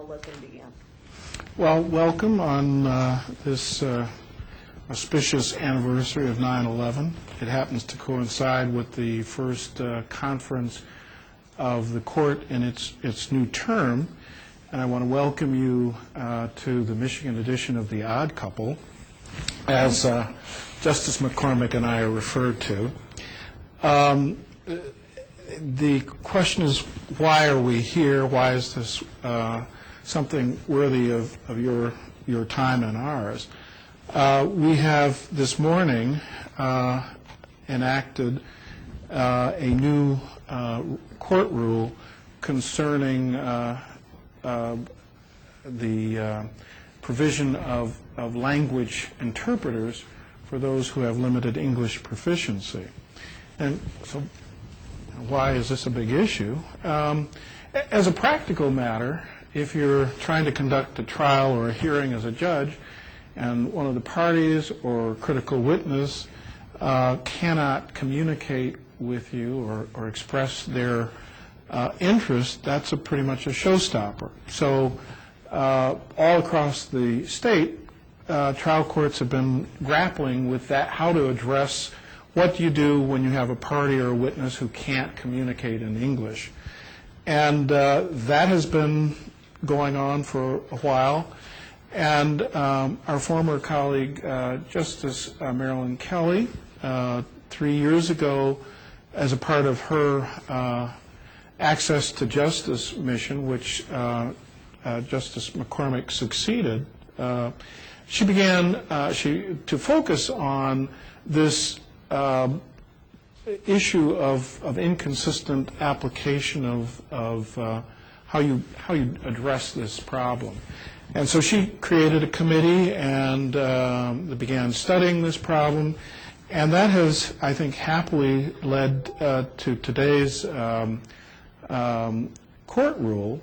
I'll let them begin. Well, welcome on this auspicious anniversary of 9/11. It happens to coincide with the first conference of the court in its new term, and I want to welcome you to the Michigan edition of The Odd Couple, as Justice McCormack and I are referred to. The question is, why are we here? Why is this something worthy of your time and ours? We have this morning enacted a new court rule concerning the provision of language interpreters for those who have limited English proficiency. And so why is this a big issue? As a practical matter, if you're trying to conduct a trial or a hearing as a judge and one of the parties or critical witness cannot communicate with you or express their interest, that's pretty much a showstopper. So all across the state, trial courts have been grappling with that, how to address what do you do when you have a party or a witness who can't communicate in English. And that has been going on for a while. And our former colleague, Justice Marilyn Kelly, 3 years ago, as a part of her Access to Justice mission, which Justice McCormack succeeded, she began to focus on this issue of inconsistent application of how you address this problem. And so she created a committee and began studying this problem, and that has, I think, happily led to today's court rule,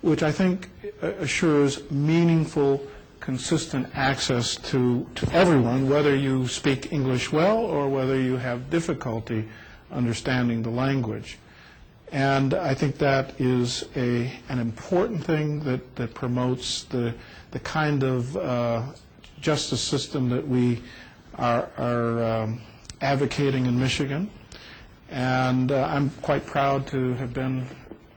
which I think assures meaningful, consistent access to everyone, whether you speak English well or whether you have difficulty understanding the language. And I think that is an important thing that promotes the kind of justice system that we are advocating in Michigan. And I'm quite proud to have been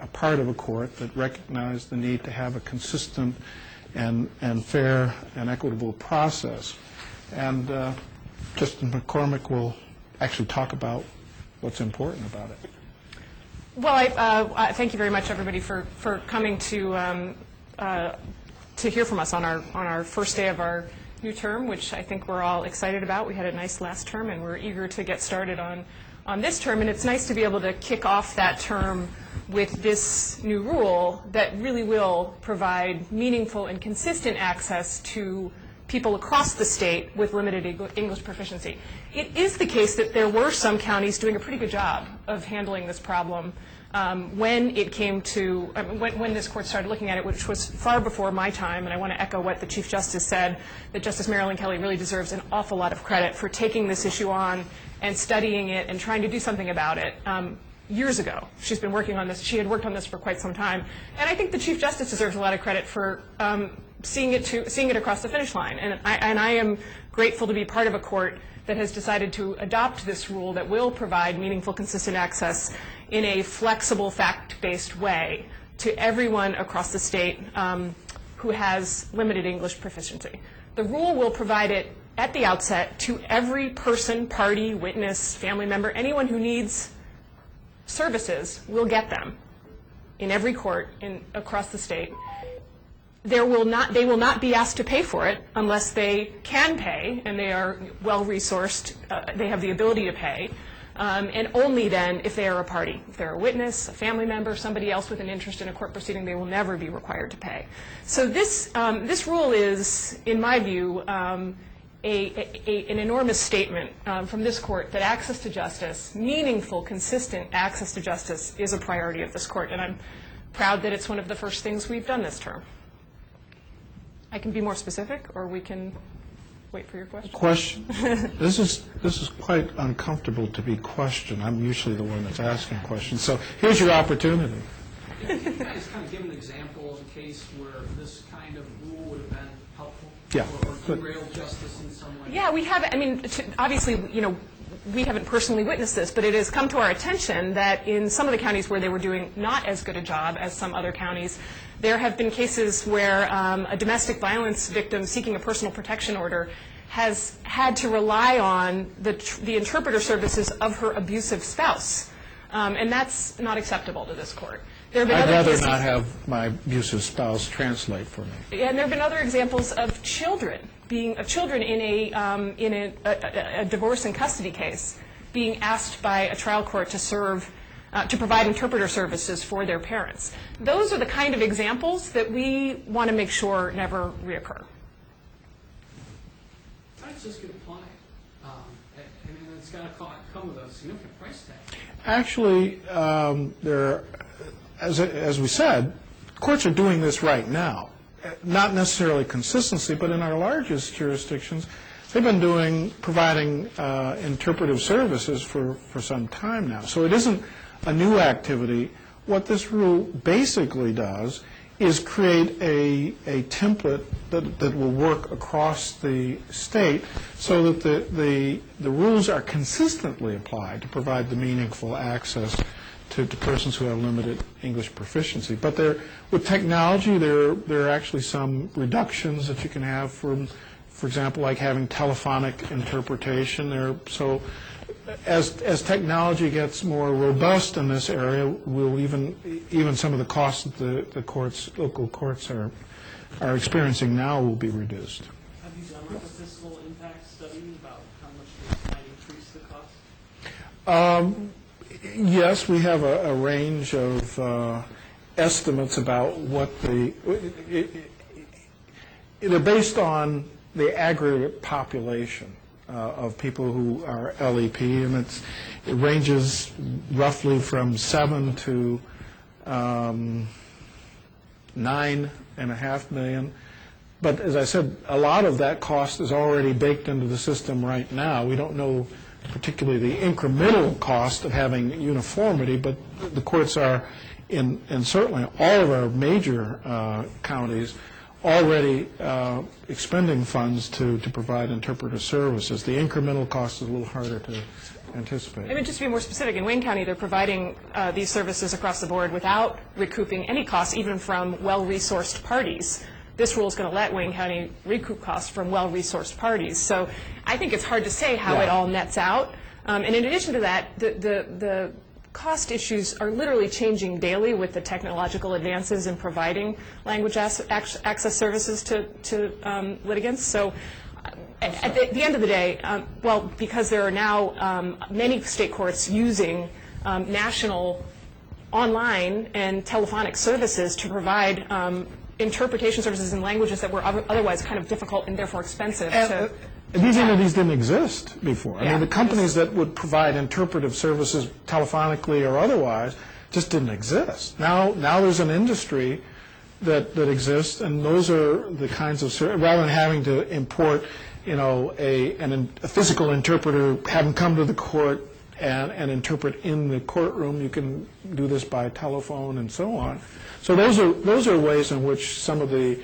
a part of a court that recognized the need to have a consistent and fair and equitable process. And Justice McCormack will actually talk about what's important about it. Well, I thank you very much, everybody, for coming to hear from us on our first day of our new term, which I think we're all excited about. We had a nice last term, and we're eager to get started on this term. And it's nice to be able to kick off that term with this new rule that really will provide meaningful and consistent access to people across the state with limited English proficiency. It is the case that there were some counties doing a pretty good job of handling this problem when it came to, when this court started looking at it, which was far before my time. And I want to echo what the Chief Justice said, that Justice Marilyn Kelly really deserves an awful lot of credit for taking this issue on and studying it and trying to do something about it. Years ago, she's been working on this. She had worked on this for quite some time. And I think the Chief Justice deserves a lot of credit for seeing it across the finish line. And I am grateful to be part of a court that has decided to adopt this rule that will provide meaningful, consistent access in a flexible, fact-based way to everyone across the state who has limited English proficiency. The rule will provide it at the outset to every person, party, witness, family member, anyone who needs services will get them in every court across the state. They will not be asked to pay for it unless they can pay and they are well-resourced, they have the ability to pay, and only then if they are a party. If they're a witness, a family member, somebody else with an interest in a court proceeding, they will never be required to pay. So this rule is, in my view, an enormous statement from this court that access to justice, meaningful, consistent access to justice, is a priority of this court. And I'm proud that it's one of the first things we've done this term. I can be more specific, or we can wait for your question. This is quite uncomfortable to be questioned. I'm usually the one that's asking questions. So here's your opportunity. Can you guys kind of give an example of a case where this kind of rule would have been helpful? Yeah. Or derailed justice in some way? Yeah, we have. I mean, obviously, we haven't personally witnessed this, but it has come to our attention that in some of the counties where they were doing not as good a job as some other counties, there have been cases where a domestic violence victim seeking a personal protection order has had to rely on the interpreter services of her abusive spouse. And that's not acceptable to this court. I'd rather not have my abusive spouse translate for me. And there have been other examples of children in a divorce and custody case being asked by a trial court to provide interpreter services for their parents. Those are the kind of examples that we want to make sure never reoccur. How does this get applied? I mean, it's got to come with a significant price tag. Actually, as we said, courts are doing this right now. Not necessarily consistency, but in our largest jurisdictions, they've been providing interpretive services for some time now. So it isn't a new activity. What this rule basically does is create a template that will work across the state so that the rules are consistently applied to provide the meaningful access to persons who have limited English proficiency. But with technology, there are actually some reductions that you can have for example, like having telephonic interpretation. So as technology gets more robust in this area, will even some of the costs that the local courts are experiencing now will be reduced. Have you done like a fiscal impact study about how much this might increase the cost? Yes, we have a range of estimates about what they're based on the aggregate population of people who are LEP, and it ranges roughly from 7 to 9.5 million. But as I said, a lot of that cost is already baked into the system right now. We don't know particularly the incremental cost of having uniformity, but the courts are, in certainly all of our major counties, already expending funds to provide interpreter services. The incremental cost is a little harder to anticipate. I mean, just to be more specific, in Wayne County, they're providing these services across the board without recouping any costs, even from well-resourced parties. This rule is going to let Wayne County recoup costs from well-resourced parties. So I think it's hard to say how it all nets out. And in addition to that, the cost issues are literally changing daily with the technological advances in providing language access services to litigants. So at the end of the day, because there are now many state courts using national online and telephonic services to provide interpretation services in languages that were otherwise kind of difficult and therefore expensive. These entities didn't exist before. I mean, the companies that would provide interpretive services telephonically or otherwise just didn't exist. Now there's an industry that exists, and those are the kinds of rather than having to import, a physical interpreter, have them come to the court and interpret in the courtroom. You can do this by telephone and so on. So those are ways in which some of the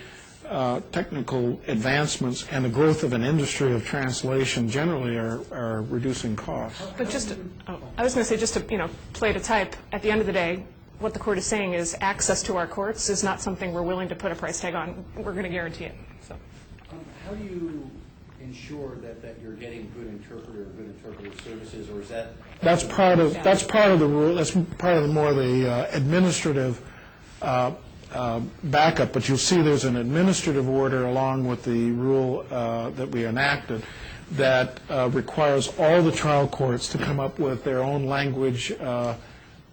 technical advancements and the growth of an industry of translation generally are reducing costs. But I was going to say, just to play to type, at the end of the day, what the court is saying is access to our courts is not something we're willing to put a price tag on. We're going to guarantee it. So, how do you ensure that you're getting good interpreter services, or is that? That's part of the rule. That's part of the administrative backup. But you'll see there's an administrative order along with the rule that we enacted that requires all the trial courts to come up with their own language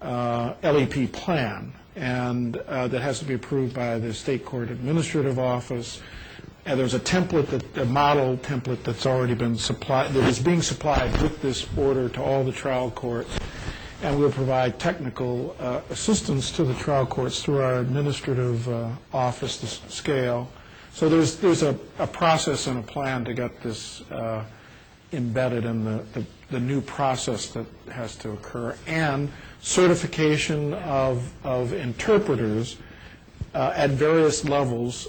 LEP plan, and that has to be approved by the state court administrative office. And there's a model template that's already been supplied, that is being supplied with this order to all the trial courts, and we'll provide technical assistance to the trial courts through our administrative office to scale. So there's a process and a plan to get this embedded in the new process that has to occur, and certification of interpreters at various levels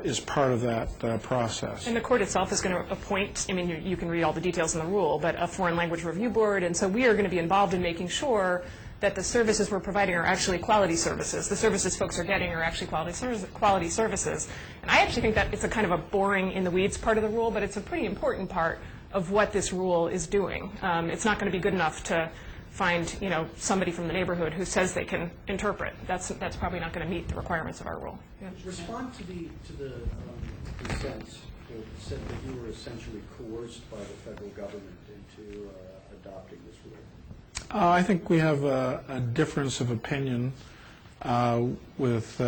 is part of that process. And the court itself is going to appoint, I mean, you can read all the details in the rule, but a foreign language review board, and so we are going to be involved in making sure that the services we're providing are actually quality services. The services folks are getting are actually quality services. And I actually think that it's a kind of a boring in the weeds part of the rule, but it's a pretty important part of what this rule is doing. It's not going to be good enough to find, you know, somebody from the neighborhood who says they can interpret. That's probably not going to meet the requirements of our rule. Yeah. Respond to the consent that said that you were essentially coerced by the federal government into adopting this rule. I think we have a difference of opinion with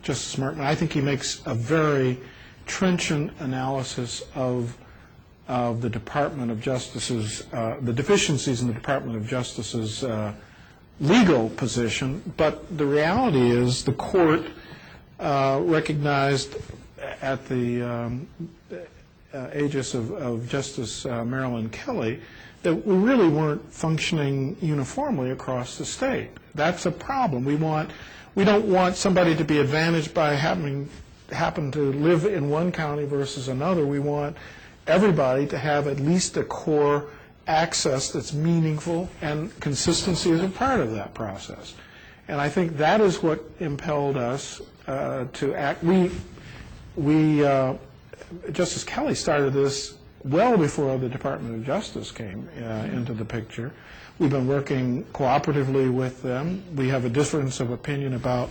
Justice Martin. I think he makes a very trenchant analysis of the Department of Justice's, the deficiencies in the Department of Justice's legal position, but the reality is the court recognized at the aegis of Justice Marilyn Kelly that we really weren't functioning uniformly across the state. That's a problem. We don't want somebody to be advantaged by happen to live in one county versus another. We want everybody to have at least a core access that's meaningful, and consistency is a part of that process. And I think that is what impelled us to act. Justice Kelly started this well before the Department of Justice came into the picture. We've been working cooperatively with them. We have a difference of opinion about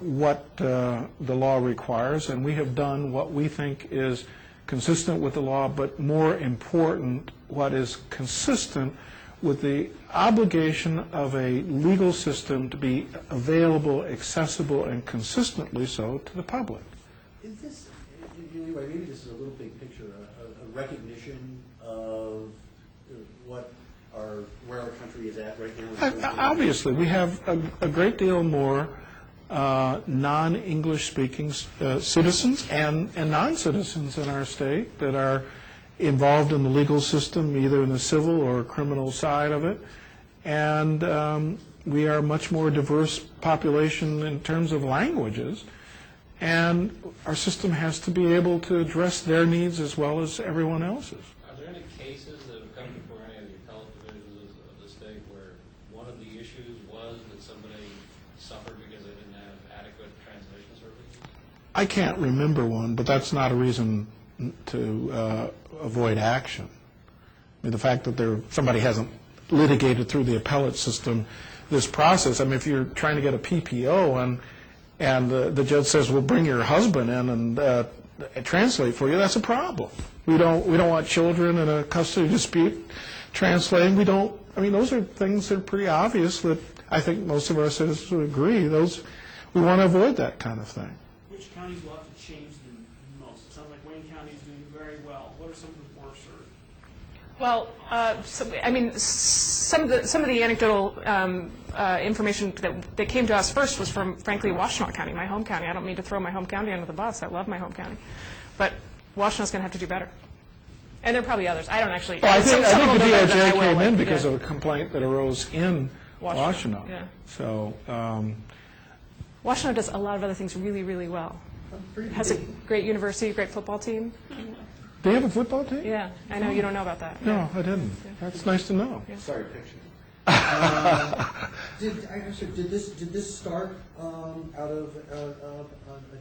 what the law requires, and we have done what we think is consistent with the law, but more important, what is consistent with the obligation of a legal system to be available, accessible, and consistently so to the public. Is this, anyway, maybe this is a little big picture, a recognition of where our country is at right now? Obviously, we have a great deal more non-English speaking citizens and non-citizens in our state that are involved in the legal system, either in the civil or criminal side of it. And we are a much more diverse population in terms of languages. And our system has to be able to address their needs as well as everyone else's. Are there any cases that have come before any of the appellate divisions of the state where one of the issues was that somebody suffered because they didn't have adequate translation services? I can't remember one, but that's not a reason to avoid action. I mean, the fact that somebody hasn't litigated through the appellate system this process. I mean, if you're trying to get a PPO and the judge says, well, bring your husband in and translate for you, that's a problem. We don't want children in a custody dispute translating. I mean, those are things that are pretty obvious that I think most of our citizens would agree. We want to avoid that kind of thing. Which counties will have to change the most? It sounds like Wayne County is doing very well. What are some of the worst? Well, I mean, some of the anecdotal information that came to us first was from, frankly, Washtenaw County, my home county. I don't mean to throw my home county under the bus. I love my home county. But Washtenaw going to have to do better. And there are probably others. I don't actually. Well, I think the DOJ came in because of a complaint that arose in Washtenaw. Yeah. So Washtenaw does a lot of other things really, really well. It has a great university, great football team. They have a football team? Yeah, I know you don't know about that. No, Yeah. I didn't. That's nice to know. Yeah. Sorry, picture. Did this start out of a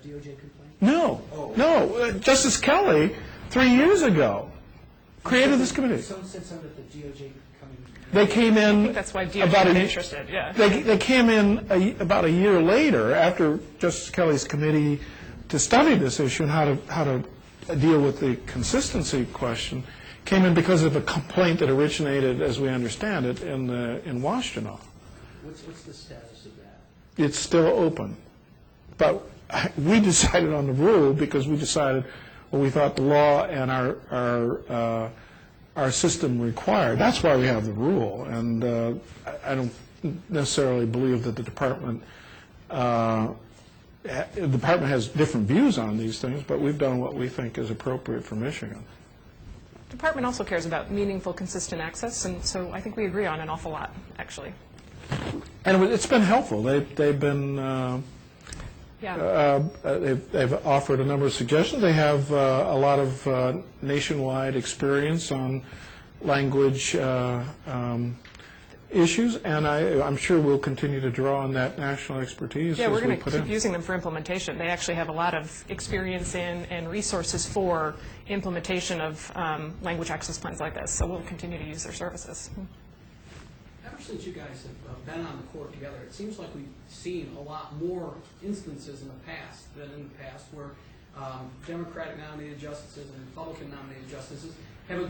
DOJ complaint? No, no. Justice Kelly, 3 years ago, created this committee. Someone said something that the DOJ coming. They came in. I think that's why DOJ got interested. Yeah. They came in about a year later after Justice Kelly's committee to study this issue and how to deal with the consistency question. Came in because of a complaint that originated, as we understand it, in Washtenaw. What's the status of that? It's still open, but we decided on the rule because we decided what we thought the law and our system required. That's why we have the rule, and I don't necessarily believe that the department has different views on these things, but we've done what we think is appropriate for Michigan. department also cares about meaningful, consistent access, and so I think we agree on an awful lot, actually. And it's been helpful. They've been they've offered a number of suggestions. They have a lot of nationwide experience on language issues, and I'm sure we'll continue to draw on that national expertise. Yeah, we're going to put keep in. using them for implementation. They actually have a lot of experience in and resources for implementation of language access plans like this, so we'll continue to use their services. Ever since you guys have been on the court together, it seems like we've seen a lot more instances in the past than in the past where Democratic nominated justices and Republican nominated justices have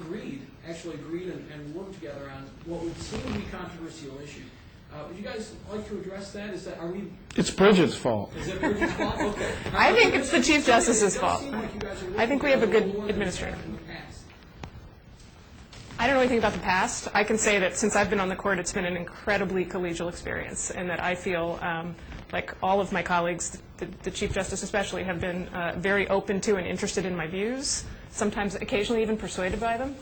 actually agreed and worked together on what would seem to be controversial issues. Would you guys like to address that? It's Bridget's fault. Is it Bridget's fault? Okay. I think it's the Chief Justice's fault. I think we have a good administrator. administrator. I don't know anything about the past. I can say that since I've been on the court, it's been an incredibly collegial experience, and that I feel like all of my colleagues, the Chief Justice especially, have been very open to and interested in my views, sometimes occasionally even persuaded by them,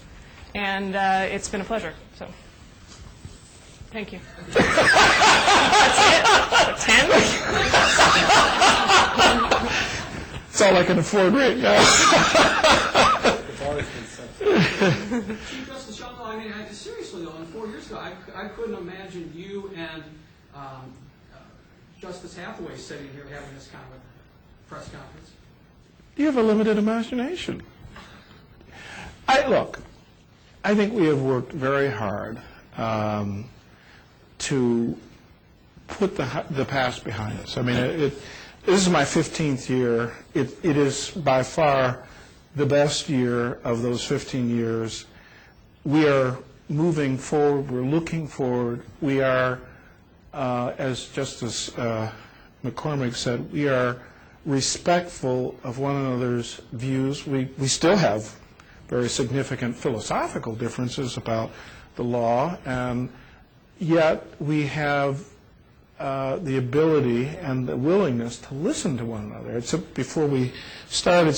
and it's been a pleasure. So, thank you. That's it? 10? That's all I can afford right now. Chief Justice Young, I mean, seriously though, 4 years ago, I couldn't imagine you and Justice Hathaway sitting here having this kind of a press conference. You have a limited imagination. Look, I think we have worked very hard to put the past behind us. I mean, this is my 15th year. It is by far the best year of those 15 years. We are moving forward. We're looking forward. We are, as Justice McCormack said, we are respectful of one another's views. We still have very significant philosophical differences about the law, and yet we have the ability and the willingness to listen to one another. Before we started,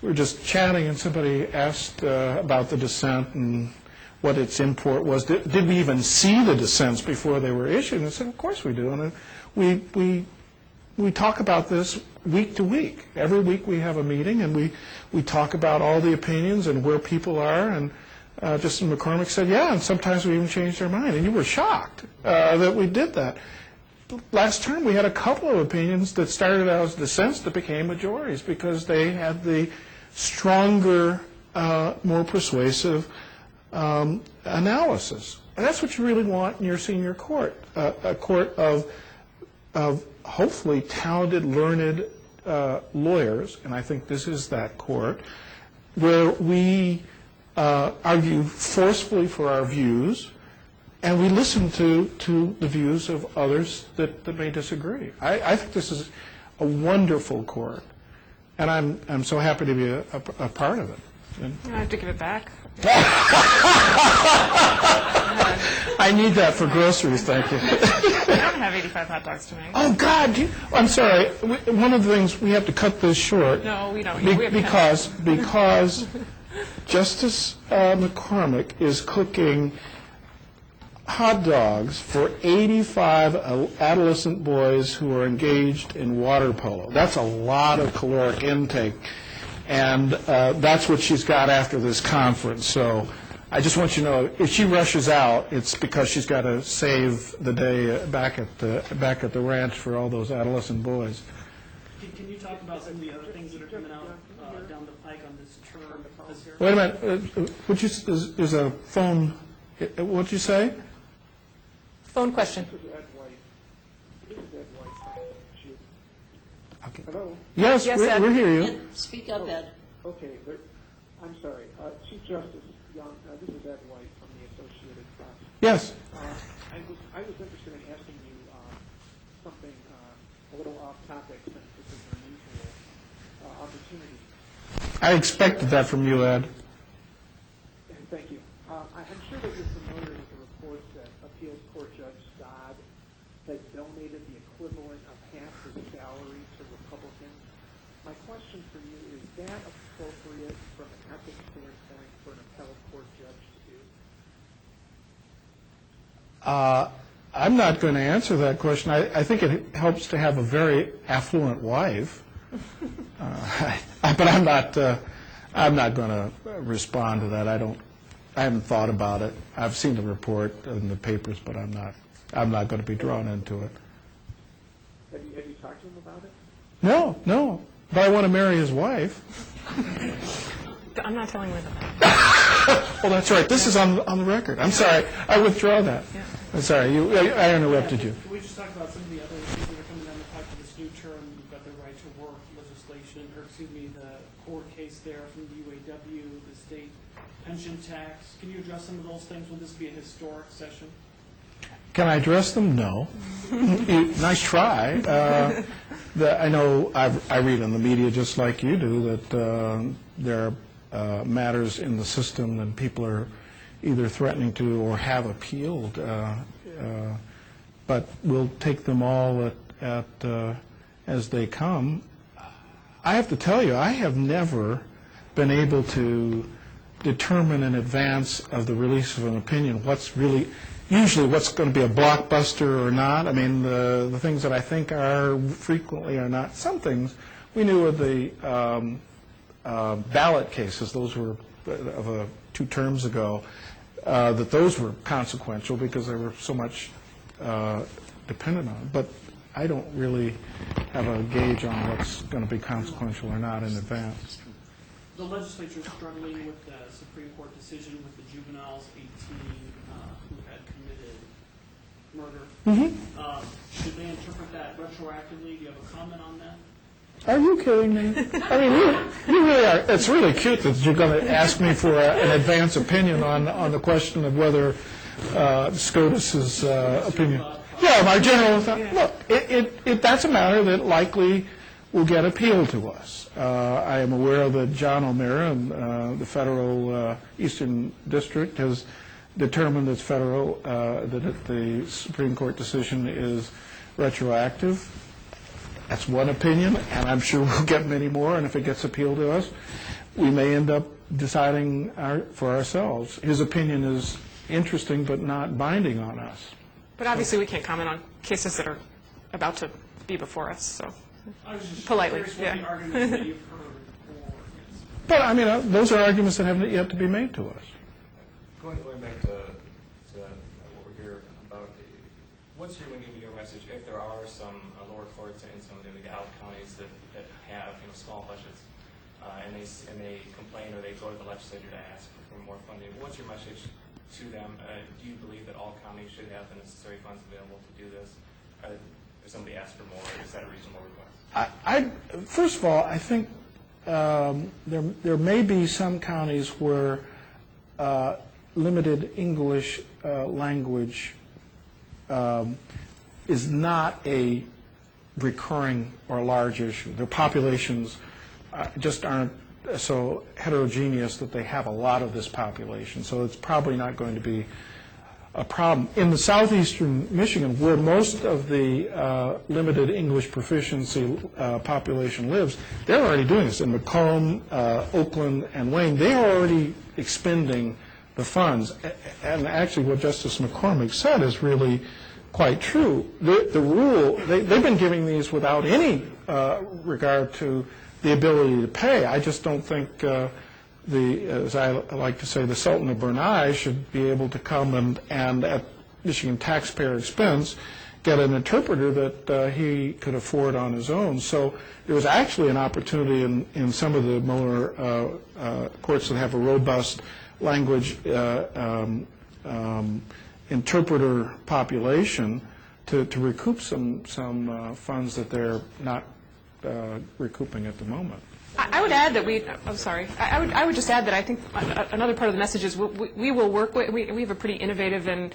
we were just chatting, and somebody asked about the dissent and what its import was. Did we even see the dissents before they were issued? And I said, of course we do. And we talk about this week to week. Every week we have a meeting, and we talk about all the opinions and where people are. And Justice McCormack said, yeah, and sometimes we even changed our mind. And you were shocked that we did that. Last term, we had a couple of opinions that started out as dissents that became majorities because they had the stronger, more persuasive analysis. And that's what you really want in your senior court, a court of hopefully talented, learned lawyers, and I think this is that court, where we argue forcefully for our views, and we listen to the views of others that may disagree. I think this is a wonderful court, and I'm so happy to be a part of it. I have to give it back. I need that for groceries, thank you. I don't have 85 hot dogs to make. Oh, God, I'm sorry. One of the things, we have to cut this short. No, we don't. Because Justice McCormack is cooking hot dogs for 85 adolescent boys who are engaged in water polo. That's a lot of caloric intake, and that's what she's got after this conference. So I just want you to know, if she rushes out, it's because she's got to save the day back at the ranch for all those adolescent boys. Can you talk about some of the other things that are coming out down the pike on this term? Wait a minute. There's a phone. What'd you say? Phone question. Okay. Hello? Yes, Yes, Ed. we're hearing you. Speak up, Ed. Okay, I'm sorry. Chief Justice Young, this is Ed White from the Associated Press. Yes. I was interested in asking you something a little off topic since this is an unusual opportunity. I expected that from you, Ed. Thank you. I'm sure that you're familiar with the reports that Appeals Court Judge Dodd had donated the equivalent of half his salary to Republicans. My question for you is, that appropriate from an ethics standpoint for an appellate court judge to do? I'm not going to answer that question. I think it helps to have a very affluent wife, but I'm not going to respond to that. I haven't thought about it. I've seen the report in the papers, but I'm not going to be drawn into it. Have you talked to him about it? No. But I want to marry his wife. I'm not telling Linda that. Oh, that's right. This is on the record. I'm sorry. I withdraw that. Yeah. I'm sorry. I interrupted you. Can we just talk about some of the other issues that are coming down the pipe for this new term? You've got the right to work legislation, the court case there from the UAW, the state pension tax. Can you address some of those things? Will this be a historic session? Can I address them? No. Nice try. I know I read in the media just like you do that there are matters in the system and people are either threatening to or have appealed, but we'll take them all as they come. I have to tell you, I have never been able to determine in advance of the release of an opinion usually what's going to be a blockbuster or not. I mean, the things that I think are frequently are not. Some things we knew of the ballot cases, those were of 2 terms ago, that those were consequential because they were so much dependent on. But I don't really have a gauge on what's going to be consequential or not in advance. The legislature is struggling with the Supreme Court decision with the juveniles, 18, who had committed murder. Should they interpret that retroactively? Do you have a comment on that? Are you kidding me? I mean, you really are. It's really cute that you're going to ask me for an advance opinion on the question of whether SCOTUS's opinion. Yeah, my general thought. Look, that's a matter that likely will get appealed to us. I am aware that John O'Meara and the federal Eastern District has determined that the Supreme Court decision is retroactive. That's one opinion, and I'm sure we'll get many more, and if it gets appealed to us, we may end up deciding for ourselves. His opinion is interesting but not binding on us. But obviously we can't comment on cases that are about to be before us, so I was just politely. curious what the arguments that you've heard for. But, I mean, those are arguments that haven't yet to be made to us. Going back to what we're here about, what's your message if there are some lower courts in some of the legality counties that have small budgets and they complain or they go to the legislature to ask for more funding? What's your message to them? Do you believe that all counties should have the necessary funds available to do this? If somebody asks for more, is that a reasonable request? First of all, I think there may be some counties where limited English language is not a recurring or large issue. Their populations just aren't so heterogeneous that they have a lot of this population. So it's probably not going to be a problem. In the southeastern Michigan, where most of the limited English proficiency population lives, they're already doing this. In McComb, Oakland, and Wayne, they are already expending the funds. And actually what Justice McCormack said is really quite true. The rule, they've been giving these without any regard to the ability to pay. I just don't think as I like to say, the Sultan of Brunei should be able to come and at Michigan taxpayer expense get an interpreter that he could afford on his own. So there was actually an opportunity in some of the more courts that have a robust language interpreter population to recoup some funds that they're not recouping at the moment. I would add that I would just add that I think another part of the message is we will work with, we have a pretty innovative and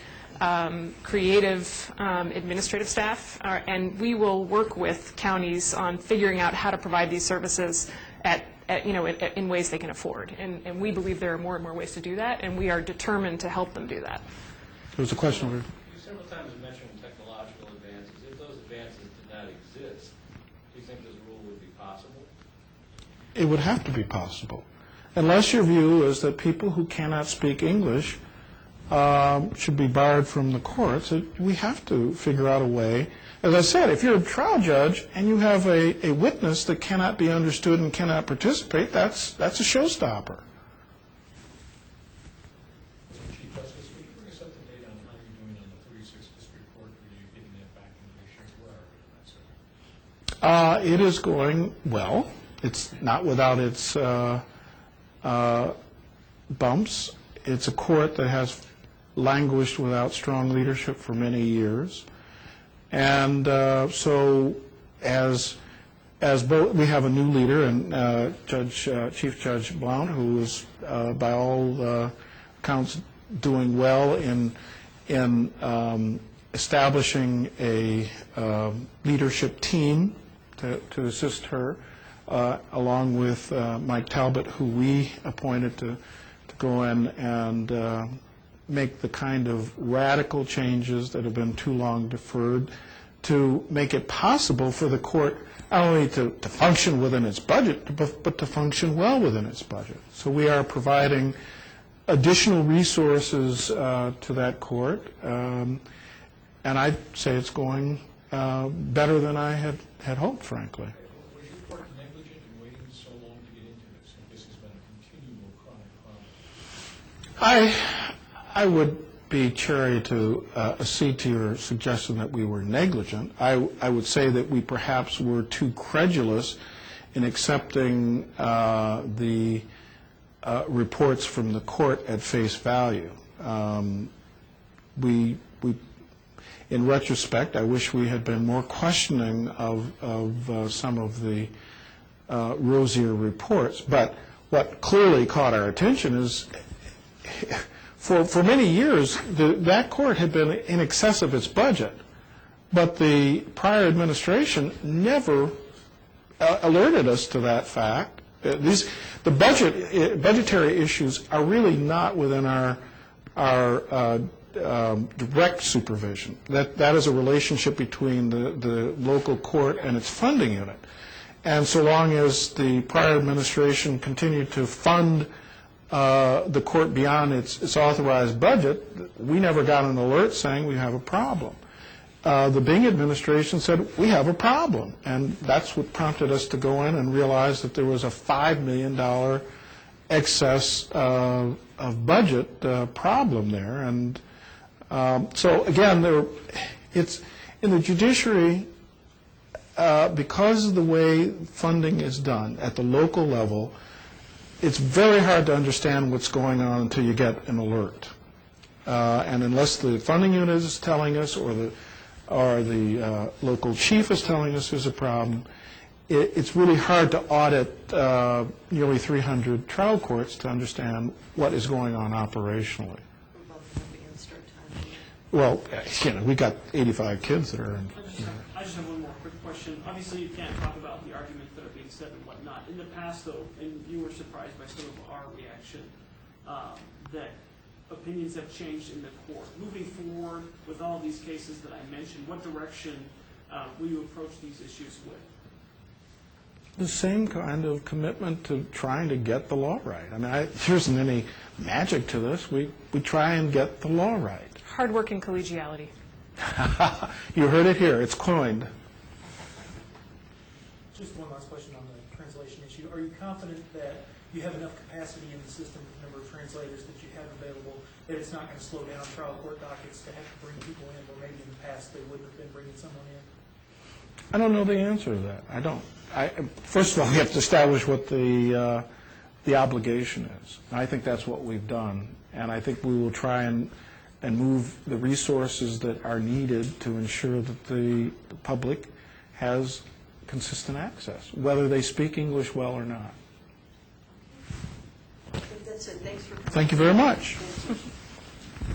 creative administrative staff, and we will work with counties on figuring out how to provide these services in ways they can afford. And we believe there are more and more ways to do that, and we are determined to help them do that. There was a question over here. You several times mentioned technological advances. If those advances did not exist, do you think this rule would be possible? it would have to be possible. Unless your view is that people who cannot speak English should be barred from the courts, we have to figure out a way. As I said, if you're a trial judge and you have a witness that cannot be understood and cannot participate, that's a showstopper. Chief Justice, will you bring us up to date on how you're doing on the 36th District Court? Are you getting that back in the shape? Where are you in that, sir? It is going well. It's not without its bumps. It's a court that has languished without strong leadership for many years. And so as both, we have a new leader, and Chief Judge Blount, who is by all accounts doing well in establishing a leadership team to assist her, along with Mike Talbot, who we appointed to go in and make the kind of radical changes that have been too long deferred, to make it possible for the court not only to function within its budget, but to function well within its budget. So we are providing additional resources to that court, and I'd say it's going better than I had hoped, frankly. Was your court negligent in waiting so long to get into this? And this has been a continual chronic problem. I would be chary to accede to your suggestion that we were negligent. I would say that we perhaps were too credulous in accepting the reports from the court at face value. We, in retrospect, I wish we had been more questioning of some of the rosier reports. But what clearly caught our attention is, for many years, that court had been in excess of its budget, but the prior administration never alerted us to that fact. The budgetary issues are really not within our direct supervision. That is a relationship between the local court and its funding unit. And so long as the prior administration continued to fund the court beyond its authorized budget, we never got an alert saying we have a problem. The Bing administration said, we have a problem. And that's what prompted us to go in and realize that there was a $5 million excess of budget problem there. And so, again, it's in the judiciary, because of the way funding is done at the local level, it's very hard to understand what's going on until you get an alert. And unless the funding unit is telling us, or the local chief is telling us there's a problem, it's really hard to audit nearly 300 trial courts to understand what is going on operationally. Well, we got 85 kids that are in. I just have one more quick question. Obviously, you can't talk about the arguments that are being said and whatnot. In the past, though, and you were surprised by some of our reaction, that opinions have changed in the court. Moving forward with all these cases that I mentioned, what direction will you approach these issues with? The same kind of commitment to trying to get the law right. I mean, there isn't any magic to this. We try and get the law right. Hardworking collegiality. You heard it here. It's coined. Just one last question on the translation issue. Are you confident that you have enough capacity in the system with the number of translators that you have available, that it's not going to slow down trial court dockets to have to bring people in, where maybe in the past they wouldn't have been bringing someone in? I don't know the answer to that. I don't. First of all, we have to establish what the obligation is. I think that's what we've done, and I think we will try and move the resources that are needed to ensure that the public has consistent access, whether they speak English well or not. That's it. Thanks for. Thank you very much.